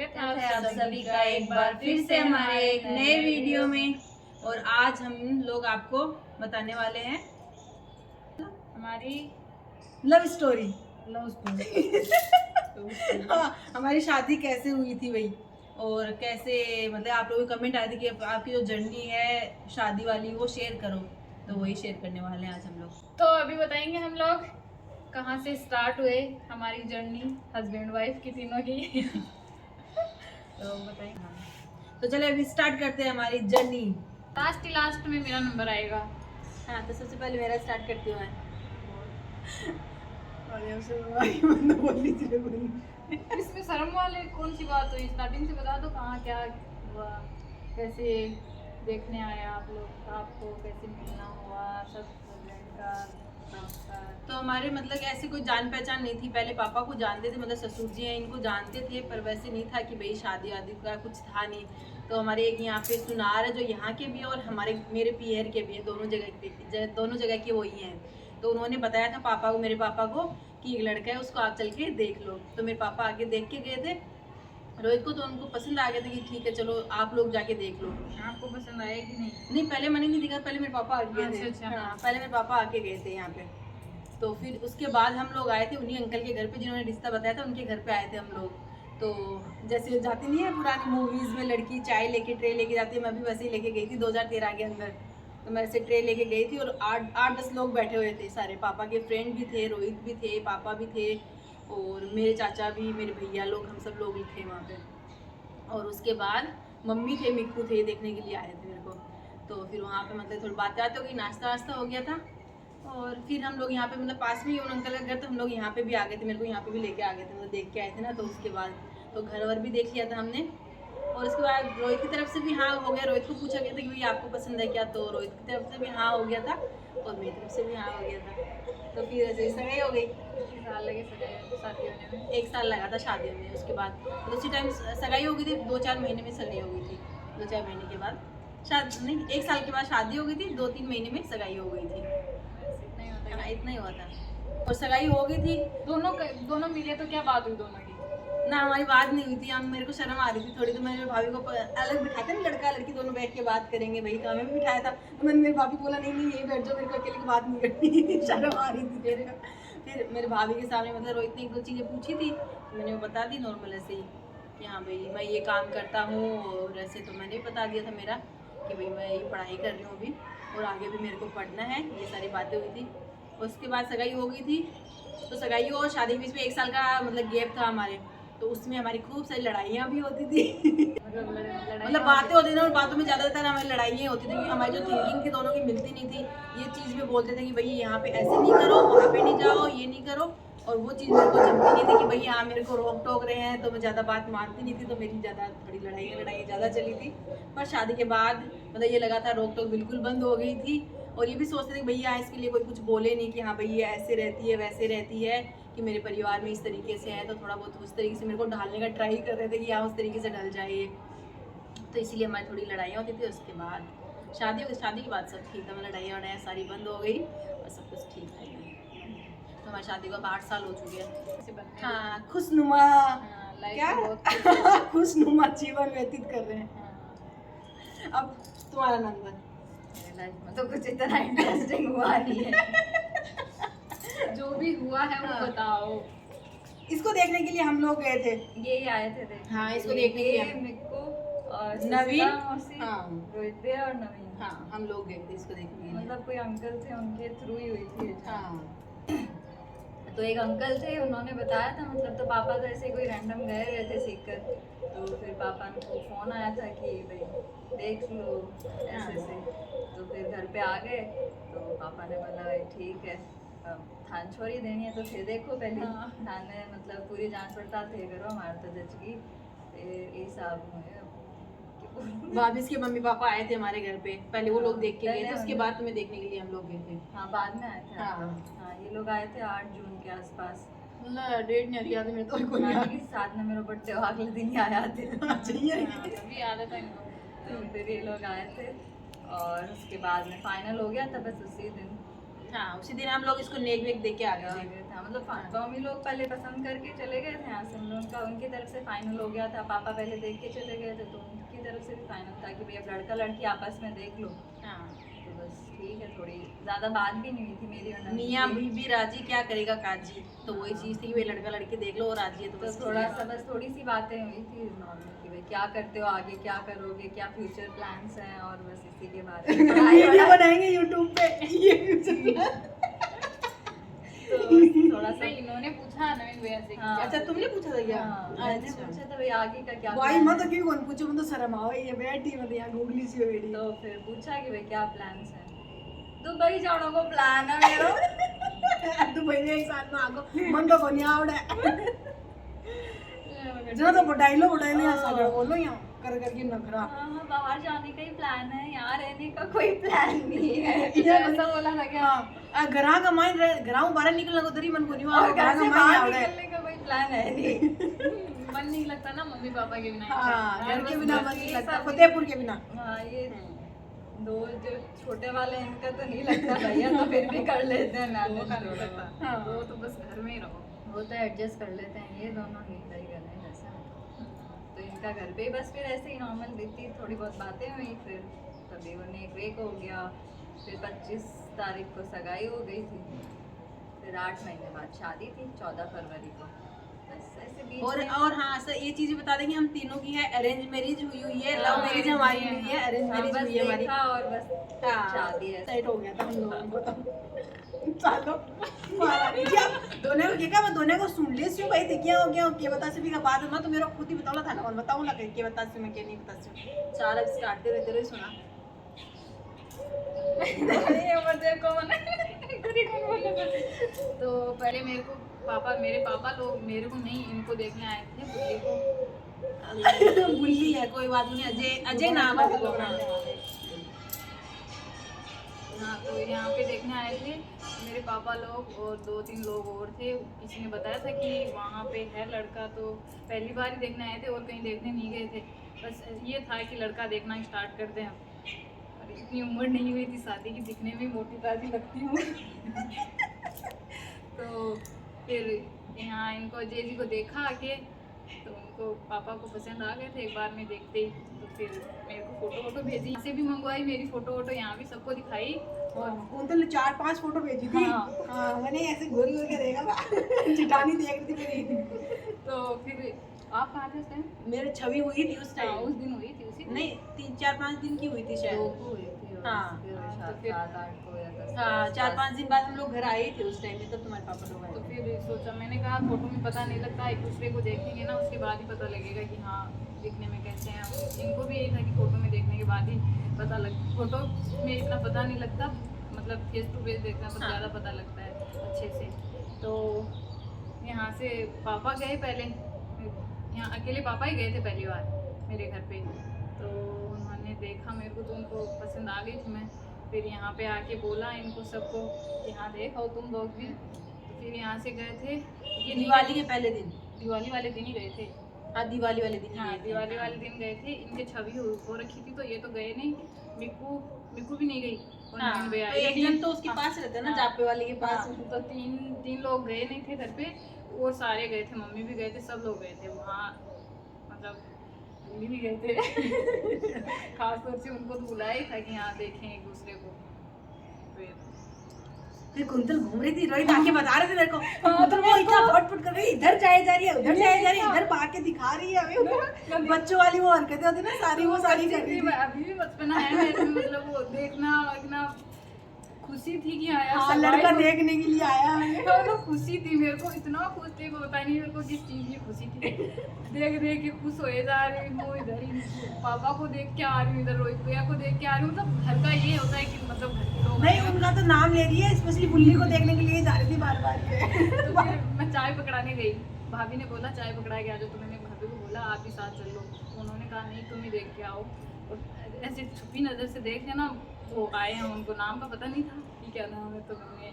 स्वागत है आप सभी का एक बार फिर से हमारे एक नए वीडियो में। और आज हम लोग आपको बताने वाले हैं हमारी लव स्टोरी। हाँ, हमारी शादी कैसे हुई थी वही, और कैसे मतलब आप लोगों को कमेंट आए थे कि आपकी जो जर्नी है शादी वाली वो शेयर करो, तो वही शेयर करने वाले हैं आज हम लोग। तो अभी बताएंगे हम लोग कहाँ से स्टार्ट हुए हमारी जर्नी हस्बैंड वाइफ की तीनों की। तो बताएंगे। तो चले अभी स्टार्ट करते हैं हमारी जर्नी। लास्ट में मेरा नंबर आएगा। हाँ, तो सबसे पहले मेरा स्टार्ट करती हूँ मैं। इसमें शर्म वाले कौन सी बात हुई? स्टार्टिंग से बता दो कहाँ क्या हुआ, कैसे देखने आए आप लोग, आपको कैसे मिलना हुआ, सब हस्बैंड का आपका। तो हमारे मतलब ऐसे कोई जान पहचान नहीं थी। पहले पापा को जानते थे, मतलब ससुर जी हैं इनको जानते थे, पर वैसे नहीं था कि भाई शादी वादी का कुछ था नहीं। तो हमारे एक यहाँ पे सुनार है जो यहाँ के भी है और हमारे मेरे पियर के भी है, दोनों जगह के वही हैं। तो उन्होंने बताया था पापा को, मेरे पापा को, कि एक लड़का है उसको आप चल के देख लो। तो मेरे पापा आके देख के गए थे रोहित को, तो उनको पसंद आ गया था कि ठीक है चलो आप लोग जाके देख लो। आपको पसंद आया कि नहीं? नहीं, पहले मैंने नहीं दिखा, पहले मेरे पापा आके गए थे। अच्छा। हाँ, पहले मेरे पापा आके गए थे यहाँ पे। तो फिर उसके बाद हम लोग आए थे उन्हीं अंकल के घर पे जिन्होंने रिश्ता बताया था, उनके घर पे आए थे हम लोग। तो जैसे जाती नहीं है पुरानी मूवीज़ में लड़की चाय लेके ट्रे लेके जाती है, मैं भी वैसे ही लेके गई थी 2013 के अंदर। तो मैं ऐसे ट्रे लेके गई थी और 8-10 लोग बैठे हुए थे सारे। पापा के फ्रेंड भी थे, रोहित भी थे, पापा भी थे, और मेरे चाचा भी, मेरे भैया लोग, हम सब लोग थे वहाँ पे। और उसके बाद मम्मी थे, मिक्कू थे, देखने के लिए आए थे मेरे को। तो फिर वहाँ पे मतलब थोड़ी बातें हो गई, नाश्ता वास्ता हो गया था। और फिर हम लोग यहाँ पे मतलब पास में ही उन अंकल का घर, तो हम लोग यहाँ पे भी आ गए थे, मेरे को यहाँ पे भी लेके आ गए थे, मतलब देख के आए थे ना। तो उसके बाद तो घर वर भी देख लिया था हमने। और उसके बाद रोहित की तरफ से भी हाँ हो गया। रोहित को पूछा गया था कि भाई आपको पसंद है क्या, तो रोहित की तरफ से भी हाँ हो गया था और मेरी तरफ से भी हाँ हो गया था। तो फिर ऐसे सगाई हो गई। कितने साल लगे शादी होने में? 1 साल लगा था शादी में। उसके बाद तो उसी टाइम सगाई हो गई थी, 2-4 महीने में सगाई हो गई थी। 2-4 महीने के बाद शादी नहीं, 1 साल के बाद शादी हो गई थी, 2-3 महीने में सगाई हो गई थी। इतना ही होता हाँ, है। इतना ही हुआ था और सगाई हो गई थी। दोनों मिले तो क्या बात हुई दोनों की? ना हमारी बात नहीं हुई थी, हम मेरे को शर्म आ रही थी थोड़ी, तो मैंने भाभी को अलग बिठाया था ना, लड़का लड़की दोनों बैठ के बात करेंगे भाई, तो हमें भी बिठाया था। तो मैंने मेरी भाभी को बोला नहीं यही बैठ जाओ, मेरे को अकेले की बात नहीं करनी। शर्म आ रही थी मेरे को। फिर मेरे भाभी के सामने मतलब रोहित ने 1-2 चीज़ें पूछी थी, मैंने वो बता दी नॉर्मल ऐसे ही कि हाँ भाई मैं ये काम करता हूँ, और ऐसे तो मैंने भी बता दिया था मेरा कि भाई मैं ये पढ़ाई कर रही हूँ अभी और आगे भी मेरे को पढ़ना है, ये सारी बातें हुई थी। उसके बाद सगाई हो गई थी। तो सगाई और शादी के बीच में 1 साल का मतलब गैप था हमारे। तो उसमें हमारी खूब सारी लड़ाइयाँ भी होती थी। मतलब बातें होती थी और बातों में ज़्यादातर हमारी लड़ाइयाँ होती थी, क्योंकि हमारी जो थिंकिंग थी दोनों की मिलती नहीं थी। ये चीज़ में बोलते थे कि भाई यहाँ पे ऐसे नहीं करो, वहाँ पे नहीं जाओ, ये नहीं करो, और वो चीज़ मेरे को जमती नहीं थी कि भाई हाँ मेरे को रोक टोक रहे हैं, तो मैं ज़्यादा बात मानती नहीं थी। तो मेरी ज़्यादा थोड़ी लड़ाई ज़्यादा चली थी। पर शादी के बाद मतलब ये लगा था रोक टोक बिल्कुल बंद हो गई थी। और ये भी सोचते थे कि भैया इसके लिए कोई कुछ बोले नहीं कि हाँ भाई ये ऐसे रहती है वैसे रहती है, कि मेरे परिवार में इस तरीके से है, तो थोड़ा बहुत उस तरीके से मेरे को ढालने का ट्राई कर रहे थे कि हाँ उस तरीके से ढल जाए। तो इसीलिए हमारी थोड़ी लड़ाइयाँ होती थी। उसके बाद शादी के बाद सब ठीक था, मतलब लड़ाइयाँ वड़ाइयाँ सारी बंद हो गई और सब कुछ ठीक था। तो हमारी शादी को अब 8 साल हो चुके हैं। हाँ, खुशनुमा क्या खुशनुमा जीवन व्यतीत कर रहे हैं। अब तुम्हारा नंबर। लाइफ में तो कुछ इतना इंटरेस्टिंग हुआ नहीं है। जो भी हुआ है वो बताओ। इसको देखने के लिए हम लोग गए थे। यही आए थे देखने। हाँ, इसको देखने के लिए ये मिक्को और नवीन, हाँ रोहित भैया और नवीन। हाँ हम लोग गए थे इसको देखने के लिए। मतलब कोई अंकल थे उनके थ्रू ही हुई थी। हाँ, तो एक अंकल थे, उन्होंने बताया था मतलब। तो पापा तो ऐसे कोई रैंडम गए हुए थे सीखकर। तो फिर पापा को फ़ोन आया था कि भाई देख लो ऐसे से। तो फिर घर पे आ गए। तो पापा ने बोला भाई ठीक है, थान छोड़ी देनी है तो फिर देखो पहले। थान में मतलब पूरी जांच पड़ताल थे करो, हमारे तो जज की फिर ये सब वापिस के मम्मी पापा आए थे हमारे घर पे। पहले वो लोग देख के गए थे, उसके बाद तुम्हें देखने के लिए हम लोग गए थे। हाँ बाद में आए थे। हाँ, ये लोग आए थे 8 जून के आसपास। डेट नहीं याद है मेरे तो कोई नानी के साथ में मेरा बर्थडे अगले दिन ही आया थे। अभी याद था इनको। तो फिर ये लोग आए थे और उसके बाद में फाइनल हो गया था बस उसी दिन। हाँ उसी दिन हम लोग इसको नेक वेक देके आ आ गए थे। गए थे मतलब मम्मी लोग पहले पसंद करके चले गए थे, यहाँ से हम लोग का उनकी तरफ से फाइनल हो गया था, पापा पहले देख के चले गए थे, तो उनकी तरफ से भी फाइनल था कि भाई अब लड़का लड़की आपस में देख लो। हाँ तो बस ठीक है, थोड़ी ज़्यादा बात भी नहीं हुई थी मेरी और नंदी मियाँ की। बीबी राजी क्या करेगा काजी, तो वही चीज़ थी कि भाई लड़का लड़की देख लो और राजी है तो तो बस थोड़ा सा बस थोड़ी सी बातें हुई थी नॉर्मल कि भाई क्या करते हो आगे, क्या करोगे, क्या फ्यूचर प्लान्स हैं, और बस इसी के बारे में वीडियो बनाएंगे यूट्यूब पे ये तो थोड़ा सा नहीं, इन्होंने पूछा नवीन भैया से कि हाँ। क्या अच्छा तुमने पूछा था क्या? हाँ, मैंने अच्छा पूछा था भाई आगे का क्या भाई plan मैं तो है? क्यों कौन पूछो, मैं तो शर्म आओ ये बैठी मत यहाँ गूगली सी बैठी। तो फिर पूछा कि भाई क्या प्लान्स हैं, दुबई जाने को प्लान है मेरा। दुबई में एक साथ में आगो मन तो कोनी आवड़े जरा तो बढ़ाई लो यहाँ सागर बोलो यहाँ कर करके नखरा। हाँ, बाहर जाने का ही प्लान है, यहाँ रहने का कोई प्लान नहीं है। ये ऐसा बोला था क्या? हाँ घरा का माइन घरा बाहर निकलना को तरी मन को नहीं और घरा घर का से माइन बाहर आवड़े। निकलने का कोई प्लान है नहीं। मन नहीं लगता ना मम्मी पापा के बिना। हाँ घर के बस बिना बस मन नहीं ये लगता, सब- फतेहपुर के बिना। हाँ ये दो जो छोटे वाले हैं, इनका तो नहीं लगता भैया, तो फिर भी कर लेते हैं वो का नहीं मैनेज। लगता। हाँ। वो तो बस घर में ही रहो। वो तो एडजस्ट कर लेते हैं, ये दोनों नहीं सही कर रहे हैं जैसे। तो इनका घर पे बस फिर ऐसे ही नॉर्मल बीती, थोड़ी बहुत बातें हुई, फिर कभी वो नेक वेक हो गया, फिर 25 तारीख को सगाई हो गई थी, फिर 8 महीने बाद शादी थी 14 फरवरी को। बस ऐसे बीच में- और हाँ सर ये चीज बता दें कि हम तीनों की है अरेंज मैरिज हुई है, लव हाँ, मैरिज हमारी हुई है, अरेंज हाँ, मैरिज बस हुई है हमारी। देखा और बस हाँ शादी है। सेट हो गया था हम लोगों को तो। चलो महारानी जी आप दोनों को क्या मैं दोनों को सुन ले क्यों भाई देखिए हो गया बता से भी का बाद में तो मेरे को खुद ही बताओ था ना और बताऊं ना के बता से मैं क्या नहीं बता से चार अब स्टार्ट दे तेरे सुना ये मत देखो मैंने। तो पहले मेरे पापा लोग मेरे को नहीं, इनको देखने आए थे बुल्ली को। बुल्ली है कोई बात नहीं, अजय अजय नाम है उसका। हाँ तो यहाँ पे देखने आए थे मेरे पापा लोग और 2-3 लोग और थे। किसी ने बताया था कि वहाँ पे है लड़का, तो पहली बार ही देखने आए थे और कहीं देखने नहीं गए थे। बस ये था कि लड़का देखना स्टार्ट कर दें अब। और इतनी उम्र नहीं हुई थी शादी की, दिखने में मोटी ताजी लगती हूँ। तो फिर यहाँ इनको अजय जी को देखा आके, तो उनको पापा को पसंद आ गए थे एक बार में देखते ही। तो फिर मेरे को फोटो वोटो भेजी, यहाँ से भी मंगवाई मेरी फोटो वोटो, यहाँ भी सबको दिखाई। और उन तो 4-5 फोटो भेजी थी। हाँ। हाँ मैंने ऐसे गोरी होके देखा चिटानी देख रही थी मेरी। तो फिर आप कहाँ थे उस टाइम? मेरे छवि हुई थी उस हाँ, टाइम, उस दिन हुई थी, उसी दिन। नहीं 3-4-5 दिन की हुई थी दो शायद। को हुई थी और हाँ। फिर तो फिर- 7-8 को या 10 हाँ 4-5 दिन बाद हम लोग घर आए थे उस टाइम में, तब तुम्हारे पापा लोग आए तो थे। फिर सोचा, मैंने कहा फोटो में पता नहीं लगता, एक दूसरे को देखेंगे ना उसके बाद ही पता लगेगा कि हाँ दिखने में कैसे हैं। इनको भी यही था कि फोटो में देखने के बाद ही पता लग, फोटो में इतना पता नहीं लगता, मतलब फेस टू फेस देखना तो हाँ। ज़्यादा पता लगता है अच्छे से। तो यहाँ से पापा गए पहले, यहाँ अकेले पापा ही गए थे पहली बार मेरे घर पे। तो उन्होंने देखा मेरे को, तो उनको पसंद आ गई थी मैं। फिर यहाँ पे आके बोला इनको सबको, यहाँ देखो तुम लोग भी। तो फिर यहाँ से गए थे, ये दिवाली के पहले दिन। दिवाली वाले दिन ही गए थे। हाँ दिवाली वाले दिन ही हाँ गए थे। दिवाली वाले दिन गए थे। इनके छवि हो रखी थी तो ये तो गए नहीं, मिक्कू भी नहीं गई। और हाँ, नवीन भैया तो एक तीन- जन तो उसके पास रहता है ना हाँ, जापे वाले के पास। हाँ, तो तीन लोग गए नहीं थे घर पे, वो सारे गए थे, मम्मी भी गए थे, सब लोग गए थे वहाँ। मतलब मम्मी भी गए थे। खास तौर से उनको तो बुलाया ही था कि हाँ देखें एक दूसरे को। फिर कुंतल घूम रही थी, रोहित आके बता रहे थे मेरे को कुंतल वो इतना फटफट कर रही है, इधर जाए जा रही है, उधर जाए जा रही है, इधर भाग के दिखा रही है अभी। बच्चों वाली वो हरकतें होती है ना सारी, वो सारी कर रही थी। अभी भी बचपना है मेरे में, मतलब वो देखना इतना खुशी थी कि हाँ यार हाँ, सगाई लड़का हो- देखने के लिए आया है। मतलब खुशी थी मेरे को, इतना खुश थी वो पता नहीं मेरे को किस चीज की खुशी थी। देख देख के खुश होए जा रही हूँ, इधर ही पापा को देख के आ रही हूँ, इधर रोहित भैया को देख के आ रही हूँ। मतलब घर का ये होता है कि मतलब घर के लोग नहीं उनका तो नाम ले रही है, स्पेशली बुल्ली को देखने के लिए जा रही थी बार बार के। तो फिर मैं चाय पकड़ाने गई, भाभी ने बोला चाय पकड़ा के आ जाओ, तो मैंने भाभी को बोला आप ही साथ चल लो। तो उन्होंने कहा नहीं तुम ही देख के आओ। और ऐसे छुपी नज़र से देख लेना, वो आए हैं, उनको नाम का पता नहीं था कि क्या नाम है। तो मैंने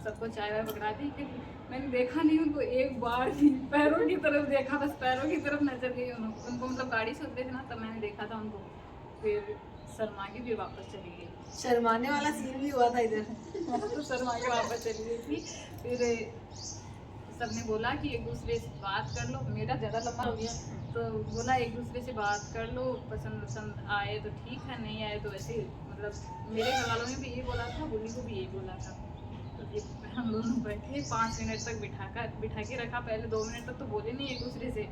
सबको चाय वाय पकड़ा दी। फिर मैंने देखा नहीं उनको एक बार भी, पैरों की तरफ देखा, बस पैरों की तरफ नजर गई उनको, मतलब गाड़ी से उतरे थे ना तब मैंने देखा था उनको। फिर शर्मा के फिर वापस चली गई। शर्माने वाला सीन भी हुआ था इधर। तो शर्मा के वापस चली गई थी। फिर सबने बोला कि एक दूसरे से बात कर लो, मेरा ज़्यादा लंबा हो गया तो बोला एक दूसरे से बात कर लो, पसंद वसंद आए तो ठीक है, नहीं आए तो ऐसे मतलब मेरे घर वालों ने भी ये बोला था, बुल्ली को भी यही बोला था। तो फिर हम दोनों बैठे 5 मिनट तक बिठा के रखा। पहले 2 मिनट तक तो बोले नहीं एक दूसरे से।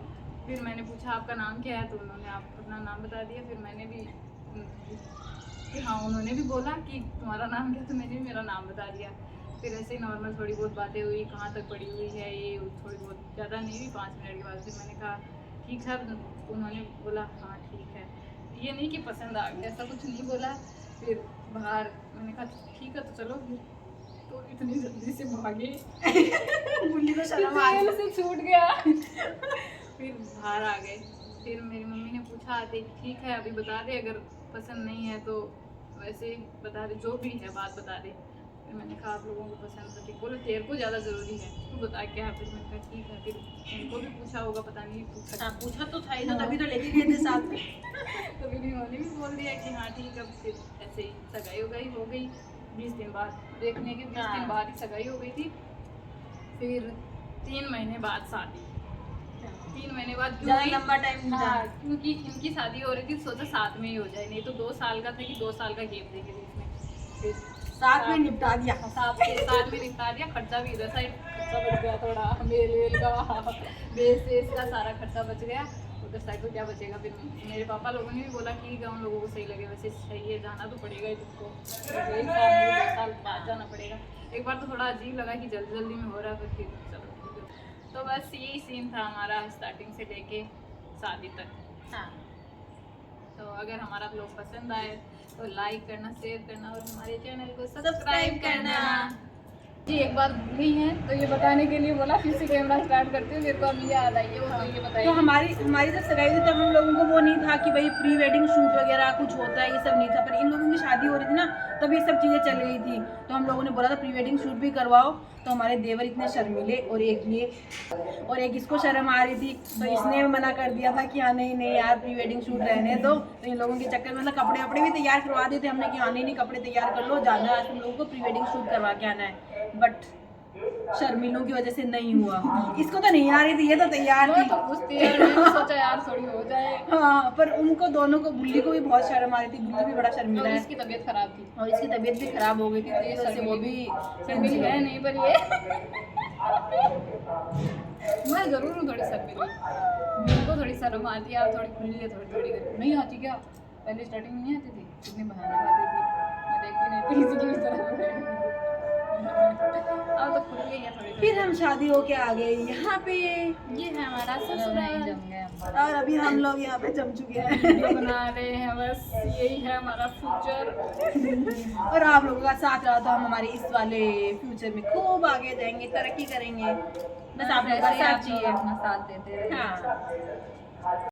फिर मैंने पूछा आपका नाम क्या है, तो उन्होंने आप अपना नाम बता दिया। फिर मैंने भी फिर हाँ उन्होंने भी बोला कि तुम्हारा नाम क्या, तो मैंने भी मेरा नाम बता दिया। फिर ऐसे ही नॉर्मल थोड़ी बहुत बातें हुई, कहाँ तक पड़ी हुई है ये, थोड़ी बहुत, ज़्यादा नहीं हुई। 5 मिनट के बाद फिर मैंने कहा ठीक है, उन्होंने बोला हाँ ठीक है। ये नहीं कि पसंद आ गया, ऐसा कुछ नहीं बोला। फिर बाहर मैंने कहा ठीक है तो चलो, फिर तो इतनी जल्दी से भागे बुल्ली को शर्म आ ट्रेन गई। से छूट गया। फिर बाहर आ गए। फिर मेरी मम्मी ने पूछा आते ठीक है अभी बता दे, अगर पसंद नहीं है तो वैसे ही बता दे, जो भी है बात बता दे। फिर मैंने कहा आप लोगों को पसंद तो ठीक, बोले तेरे को ज़्यादा ज़रूरी है तू बता क्या है। फिर मैंने कहा ठीक है। फिर उनको भी पूछा होगा, पता नहीं पूछा, हाँ, पूछा तो था ही, तो तभी तो लेके गए थे साथ में। तो फिर उन्होंने भी बोल दिया कि हाँ ठीक है। फिर ऐसे ही सगाई उगाई हो गई 20 दिन बाद, देखने के 20 दिन बाद ही सगाई हो गई थी। फिर 3 महीने बाद शादी। 3 महीने बाद क्यों ज़्यादा नहीं? लंबा टाइम नहीं था। हाँ, क्योंकि इनकी शादी हो रही थी, सोचा साथ में ही हो जाए, नहीं तो 2 साल का था कि 2 साल का गेप देंगे इसमें। फिर साथ में निपटा दिया। साथ में निपटा दिया। खर्चा भी इधर साइड खर्चा बच गया, थोड़ा मेल वेल का बेस वेस का सारा खर्चा बच गया। उधर साइड को क्या बचेगा। फिर मेरे पापा लोगों ने भी बोला कि उन लोगों को सही लगे, वैसे सही है, जाना तो पड़ेगा ही तुमको, 1 साल नहीं 2 साल बाद जाना पड़ेगा। एक बार तो थोड़ा अजीब लगा कि जल्दी जल्दी में हो रहा है, फिर चलो ठीक है। तो बस यही सीन था हमारा स्टार्टिंग से लेके शादी तक। हाँ, तो अगर हमारा ब्लॉग पसंद आए तो लाइक करना, शेयर करना और हमारे चैनल को सब्सक्राइब सब्सक्राइब करना। करना। जी एक बात भूल गई है, तो ये बताने के लिए बोला फिर से कैमरा स्टार्ट करते हुए मेरे को अभी याद आई है, वो तो ये तो बताइए। हमारी जब सगाई हुई तब हम लोगों को वो नहीं था कि भाई प्री वेडिंग शूट वगैरह कुछ होता है, ये सब नहीं था। पर इन लोगों की शादी हो रही थी ना, तब ये सब चीज़ें चल रही थी। तो हम लोगों ने बोला था प्री वेडिंग शूट भी करवाओ। तो हमारे देवर इतने शर्मीले, और एक ये और एक इसको शर्म आ रही थी, तो इसने मना कर दिया था कि हाँ नहीं नहीं यार प्री वेडिंग शूट रहने दो। तो इन लोगों के चक्कर में मतलब कपड़े वपड़े भी तैयार करवा देते हमने कि हाँ नहीं नहीं कपड़े तैयार कर लो, जाना है आज तुम लोगों को प्री वेडिंग शूट करवा के आना है। बट शर्मिलों की वजह से नहीं हुआ। इसको तो नहीं आ रही थी, ये तो तैयार मैं थी। तो पूछती है, मैंने सोचा यार थोड़ी हो जाए। हाँ, पर उनको दोनों को, बुल्ली को भी बहुत शर्म आ रही थी। बुल्ली भी बड़ा शर्मिला और है, इसकी तबीयत खराब थी, और इसकी तबीयत भी खराब हो गई थी, तो इस वजह से वो भी शर्मिली है नहीं, पर ये मैं जरूर हूँ थोड़ी शर्मिली। मेरे को थोड़ी शर्म आती है, थोड़ी खुली है, थोड़ी थोड़ी नहीं आती क्या? पहले स्टार्टिंग में नहीं आती थी, कितनी बहाने आती थी, मैं देखती नहीं थी इसलिए इस तरह। अब तो खुल गई है थोड़ी। फिर हम शादी होके आ गए यहाँ पे, ये है हमारा ससुराल, और अभी हम लोग यहाँ पे जम चुके हैं। वीडियो बना रहे हैं, बस यही है हमारा फ्यूचर। और आप लोगों का साथ रहा तो हम हमारे इस वाले फ्यूचर में खूब आगे जाएंगे, तरक्की करेंगे। बस आप लोगों का साथ चाहिए। अपना साथ देते रहिए। हाँ।